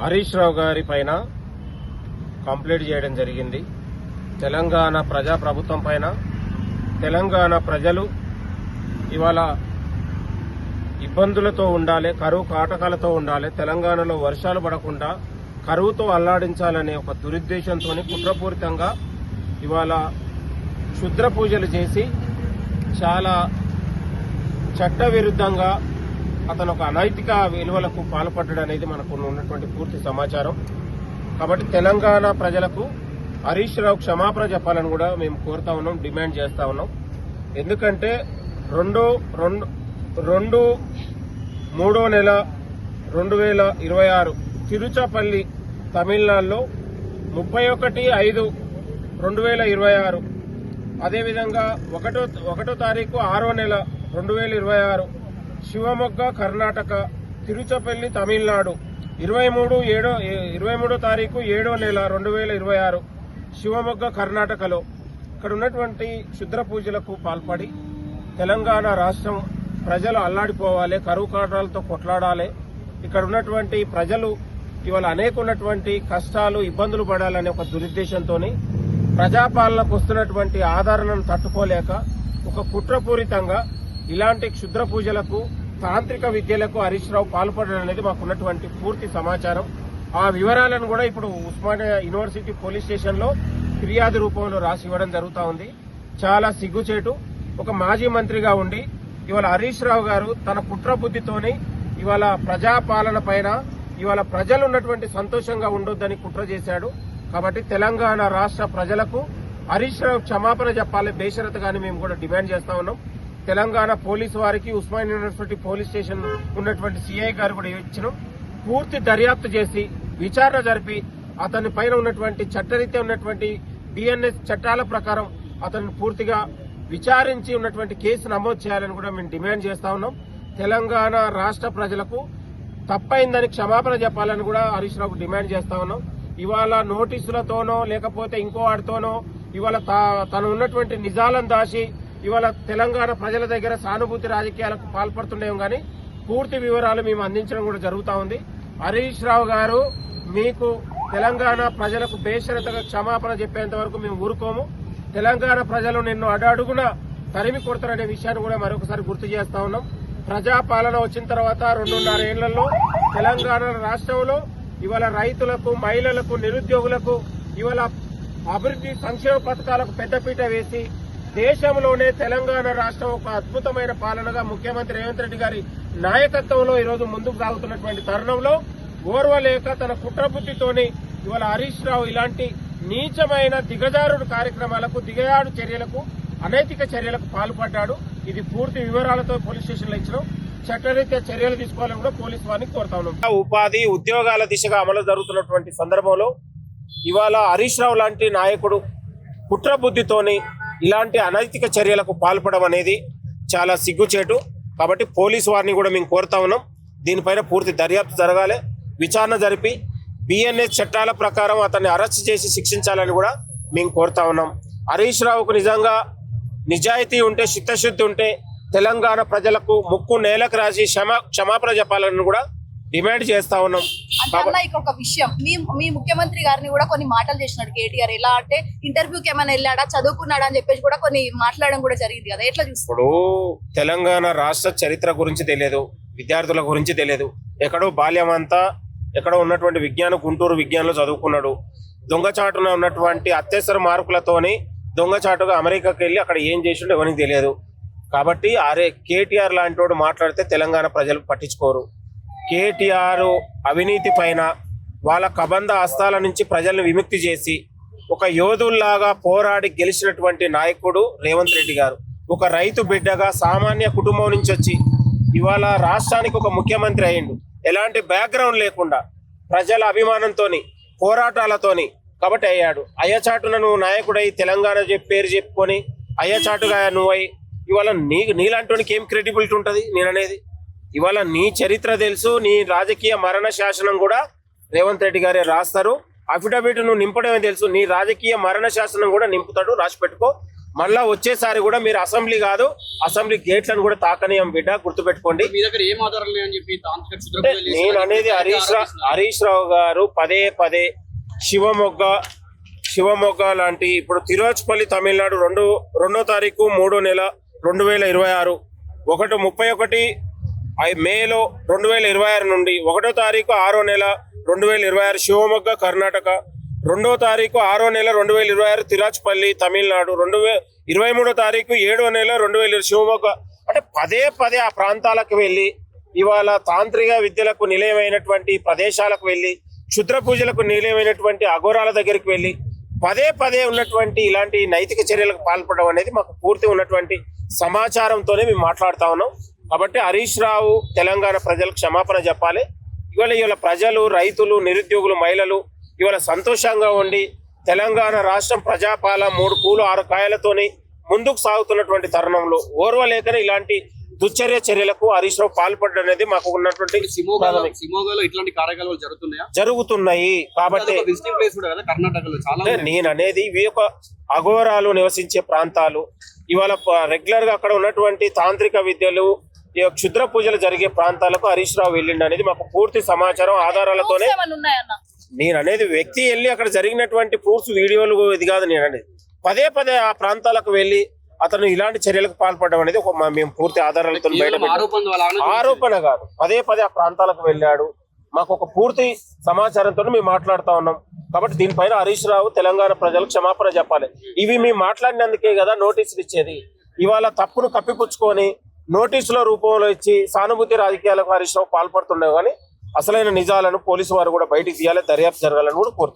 హరీష్ రావు గారి పైన కంప్లైంట్ చేయడం జరిగింది. తెలంగాణ ప్రజాప్రభుత్వం పైన తెలంగాణ ప్రజలు ఇవాళ ఇబ్బందులతో ఉండాలి, కరువు కాటకాలతో ఉండాలి, తెలంగాణలో వర్షాలు పడకుండా కరువుతో అల్లాడించాలనే ఒక దురుద్దేశంతో కుట్రపూరితంగా ఇవాళ క్షుద్ర పూజలు చేసి చాలా చట్టవిరుద్ధంగా అతను ఒక అనైతిక విలువలకు పాల్పడ్డాడు అనేది మనకు ఉన్నటువంటి పూర్తి సమాచారం. కాబట్టి తెలంగాణ ప్రజలకు హరీష్ రావు క్షమాపణ చెప్పాలని కూడా మేము కోరుతా ఉన్నాం, డిమాండ్ చేస్తా ఉన్నాం. ఎందుకంటే మూడో నెల 2026 తిరుచపల్లి తమిళనాడులో 31/5/2026 అదేవిధంగా 1వ తారీఖు 6వ నెల 2026 శివమొగ్గ కర్ణాటక, తిరుచపల్లి తమిళనాడు 23వ తారీఖు 7వ నెల 2026 శివమొగ్గ కర్ణాటకలో ఇక్కడ ఉన్నటువంటి క్షుద్ర పూజలకు పాల్పడి తెలంగాణ రాష్ట్రం ప్రజలు అల్లాడిపోవాలి, కరువు కాటాలతో కొట్లాడాలి, ఇక్కడ ఉన్నటువంటి ప్రజలు ఇవాళ అనేక ఉన్నటువంటి కష్టాలు ఇబ్బందులు పడాలనే ఒక దురుద్దేశంతో ప్రజాపాలనకు వస్తున్నటువంటి ఆదరణను తట్టుకోలేక ఒక కుట్రపూరితంగా ఇలాంటి క్షుద్ర పూజలకు తాంత్రిక విద్యలకు హరీష్ రావు పాల్పడడం అనేది మాకున్నటువంటి పూర్తి సమాచారం. ఆ వివరాలను కూడా ఇప్పుడు ఉస్మానియా యూనివర్సిటీ పోలీస్ స్టేషన్లో ఫిర్యాదు రూపంలో రాసి ఇవ్వడం జరుగుతూ ఉంది. చాలా సిగ్గుచేటు. ఒక మాజీ మంత్రిగా ఉండి ఇవాళ హరీష్ రావు గారు తన కుట్ర బుద్ధితోని ఇవాళ ప్రజాపాలన పైన ఇవాళ ప్రజలు ఉన్నటువంటి సంతోషంగా ఉండొద్దని కుట్ర చేశాడు. కాబట్టి తెలంగాణ రాష్ట్ర ప్రజలకు హరీష్ రావు క్షమాపణ చెప్పాలి బేషరతుగాని మేము కూడా డిమాండ్ చేస్తా ఉన్నాం. తెలంగాణ పోలీసు వారికి ఉస్మానియా యూనివర్సిటీ పోలీస్ స్టేషన్ ఉన్నటువంటి సిఐ గారు కూడా ఇచ్చిన పూర్తి దర్యాప్తు చేసి విచారణ జరిపి అతని పైన ఉన్నటువంటి చట్టరీత్యా ఉన్నటువంటి బిఎన్ఎస్ చట్టాల ప్రకారం అతన్ని పూర్తిగా విచారించి ఉన్నటువంటి కేసు నమోదు చేయాలని కూడా మేము డిమాండ్ చేస్తా ఉన్నాం. తెలంగాణ రాష్ట్ర ప్రజలకు తప్పైందని క్షమాపణ చెప్పాలని కూడా హరీష్ రావుకు డిమాండ్ చేస్తా ఉన్నాం. ఇవాళ నోటీసులతోనో లేకపోతే ఇంకో వాటితోనో ఇవాళ తను ఉన్నటువంటి నిజాలను దాచి ఇవాళ తెలంగాణ ప్రజల దగ్గర సానుభూతి రాజకీయాలకు పాల్పడుతుండేం కానీ పూర్తి వివరాలు మేము అందించడం కూడా జరుగుతూ ఉంది. హరీష్ రావు గారు మీకు తెలంగాణ ప్రజలకు బేషరతుగా క్షమాపణ చెప్పేంత వరకు మేము ఊరుకోము. తెలంగాణ ప్రజలు నిన్ను అడుగున తరిమి కొడతారనే విషయాన్ని కూడా మరొకసారి గుర్తు చేస్తా ఉన్నాం. ప్రజాపాలన వచ్చిన తర్వాత 2.5 ఏళ్లలో తెలంగాణ రాష్ట్రంలో ఇవాళ రైతులకు, మహిళలకు, నిరుద్యోగులకు ఇవాళ అభివృద్ధి సంక్షేమ పథకాలకు పెద్దపీట వేసి దేశంలోనే తెలంగాణ రాష్ట్రం ఒక అద్భుతమైన పాలనగా ముఖ్యమంత్రి రేవంత్ రెడ్డి గారి నాయకత్వంలో ఈరోజు ముందుకు సాగుతున్నటువంటి తరుణంలో ఓర్వలేక తన కుట్రబుద్ధితోని ఇవాళ హరీష్ రావు ఇలాంటి నీచమైన దిగజారుడు కార్యక్రమాలకు, దిగజారు చర్యలకు, అనైతిక చర్యలకు పాల్పడ్డాడు. ఇది పూర్తి వివరాలతో పోలీస్ స్టేషన్లో ఇచ్చిన చట్టరీత్యా చర్యలు తీసుకోవాలని కూడా పోలీసు వారిని కోరుతా ఉన్నాం. ఉపాధి ఉద్యోగాల దిశగా అమలు జరుగుతున్నటువంటి సందర్భంలో ఇవాళ హరీష్ రావు లాంటి నాయకుడు కుట్రబుద్ధితోని ఇలాంటి అనైతిక చర్యలకు పాల్పడడం అనేది చాలా సిగ్గుచేటు. కాబట్టి పోలీసు వారిని కూడా మేము కోరుతా ఉన్నాం, దీనిపైన పూర్తి దర్యాప్తు జరగాలి, విచారణ జరిపి బిఎన్ఎస్ చట్టాల ప్రకారం అతన్ని అరెస్ట్ చేసి శిక్షించాలని కూడా మేము కోరుతా ఉన్నాం. హరీష్ రావుకు నిజంగా నిజాయితీ ఉంటే, చిత్తశుద్ధి ఉంటే తెలంగాణ ప్రజలకు ముక్కు నేలకు రాసి క్షమాపణ చెప్పాలని కూడా డిమాండ్ చేస్తా ఉన్నాం. ఒక విషయం, మీ ముఖ్యమంత్రి గారిని కూడా కొన్ని మాటలు చేసినాడు కేటీఆర్. ఎలా అంటే ఇంటర్వ్యూకి ఏమైనా వెళ్ళాడా, చదువుకున్నాడా అని చెప్పేసి కూడా కొన్ని మాట్లాడడం కూడా జరిగింది కదా, ఎట్లా చూస్తారు? ఇప్పుడు తెలంగాణ రాష్ట్ర చరిత్ర గురించి తెలియదు, విద్యార్థుల గురించి తెలియదు. ఎక్కడో బాల్యం అంతా ఎక్కడో ఉన్నటువంటి గుంటూరు విజ్ఞానంలో చదువుకున్నాడు. దొంగచాటున ఉన్నటువంటి అత్యవసర మార్కులతోని దొంగచాటుగా అమెరికాకి వెళ్ళి అక్కడ ఏం చేసిండో ఎవరికి తెలియదు. కాబట్టి కేటీఆర్ లాంటి వాడు మాట్లాడితే తెలంగాణ ప్రజలు పట్టించుకోరు. కేటీఆర్ అవినీతి పైన వాళ్ళ కబంధ హస్తాల నుంచి ప్రజలను విముక్తి చేసి ఒక యోధుల్లాగా పోరాడి గెలిచినటువంటి నాయకుడు రేవంత్ రెడ్డి గారు. ఒక రైతు బిడ్డగా సామాన్య కుటుంబం నుంచి వచ్చి ఇవాళ రాష్ట్రానికి ఒక ముఖ్యమంత్రి అయ్యిండు. ఎలాంటి బ్యాక్గ్రౌండ్ లేకుండా ప్రజల అభిమానంతోని, పోరాటాలతోని కాబట్టి అయ్యాడు. అయ్యచాటున నువ్వు నాయకుడై తెలంగాణ పేరు చెప్పుకొని అయ్యచాటుగా నువ్వై ఇవాళ నీలాంటి ఏం క్రెడిబిలిటీ ఉంటుంది నేననేది? ఇవాళ నీ చరిత్ర తెలుసు, నీ రాజకీయ మరణ శాసనం కూడా రేవంత్ రెడ్డి గారే రాస్తారు. అఫిడవిట్ నువ్వు నింపడమే తెలుసు, నీ రాజకీయ మరణ శాసనం కూడా నింపుతాడు, రాసి పెట్టుకో. మళ్ళా వచ్చేసారి కూడా మీరు అసెంబ్లీ కాదు, అసెంబ్లీ గేట్లను కూడా తాకనీయం బిడ్డ, గుర్తుపెట్టుకోండి. మీ దగ్గర ఏం ఆధారం లేదని చెప్పి తాంత్రిక క్షుద్ర అంటే పూజలు నేను అనేది హరీష్ రావు గారు పదే పదే శివమొగ్గ లాంటి, ఇప్పుడు తిరువచ్పల్లి తమిళనాడు 2వ తారీఖు 3వ నెల 2026, 31 మేలో 2026 నుండి 1వ తారీఖు 6వ నెల 2026 శివమొగ్గ కర్ణాటక, 2వ తారీఖు 6వ నెల 2026 తిరువచ్పల్లి తమిళనాడు, 23వ తారీఖు 7వ నెల 2020 శివమొగ్గ. అంటే పదే పదే ఆ ప్రాంతాలకు వెళ్ళి ఇవాళ తాంత్రిక విద్యలకు నిలయమైనటువంటి ప్రదేశాలకు వెళ్ళి, క్షుద్ర పూజలకు నిలయమైనటువంటి అఘోరాల దగ్గరికి వెళ్ళి పదే పదే ఉన్నటువంటి ఇలాంటి నైతిక చర్యలకు పాల్పడడం అనేది మాకు పూర్తి ఉన్నటువంటి సమాచారంతోనే మేము మాట్లాడుతా ఉన్నాం. కాబట్టి హరీష్ రావు తెలంగాణ ప్రజలకు క్షమాపణ చెప్పాలి. ఇవాళ ప్రజలు, రైతులు, నిరుద్యోగులు, మహిళలు ఇవాళ సంతోషంగా ఉండి తెలంగాణ రాష్ట్రం ప్రజాపాల 3 పూలు 6 కాయలతోని ముందుకు సాగుతున్నటువంటి తరుణంలో ఓర్వలేకనే ఇలాంటి దుశ్చర్య చర్యలకు హరీష్ రావు పాల్పడడం అనేది మాకు ఉన్నటువంటి సిమోగాలో ఇట్లాంటి కార్యక్రమాలు జరుగుతున్నాయి. కాబట్టి విజిటింగ్ ప్లేస్ కూడా కదా కర్ణాటకలో చాలా. నేను అనేది ఇవి ఒక అఘోరాలు నివసించే ప్రాంతాలు. ఇవాళ రెగ్యులర్ గా అక్కడ ఉన్నటువంటి తాంత్రిక విద్యలు, క్షుద్ర పూజలు జరిగే ప్రాంతాలకు హరీష్ రావు వెళ్ళిండి అనేది మాకు పూర్తి సమాచారం ఆధారాలతోనే. నేను అనేది వ్యక్తి వెళ్ళి అక్కడ జరిగినటువంటి ప్రూఫ్స్, వీడియోలు ఇది కాదు. నేను అనేది పదే పదే ఆ ప్రాంతాలకు వెళ్ళి అతను ఇలాంటి చర్యలకు పాల్పడడం అనేది మేము పూర్తి ఆధారాలతో ఆరోపణ కాదు, పదే పదే ఆ ప్రాంతాలకు వెళ్ళాడు. మాకు ఒక పూర్తి సమాచారంతో మేము మాట్లాడుతా ఉన్నాం. కాబట్టి దీనిపైన హరీష్ రావు తెలంగాణ ప్రజలకు క్షమాపణ చెప్పాలి. ఇవి మేము మాట్లాడినందుకే కదా నోటీసులు ఇచ్చేది. ఇవాళ తప్పును కప్పిపుచ్చుకొని నోటీసుల రూపంలో ఇచ్చి సానుభూతి రాజకీయాలకు హరీష్ రావు పాల్పడుతుండే. కానీ అసలైన నిజాలను పోలీసు వారు కూడా బయటికి తీయాలి, దర్యాప్తు జరగాలని కూడా కోరుతున్నారు.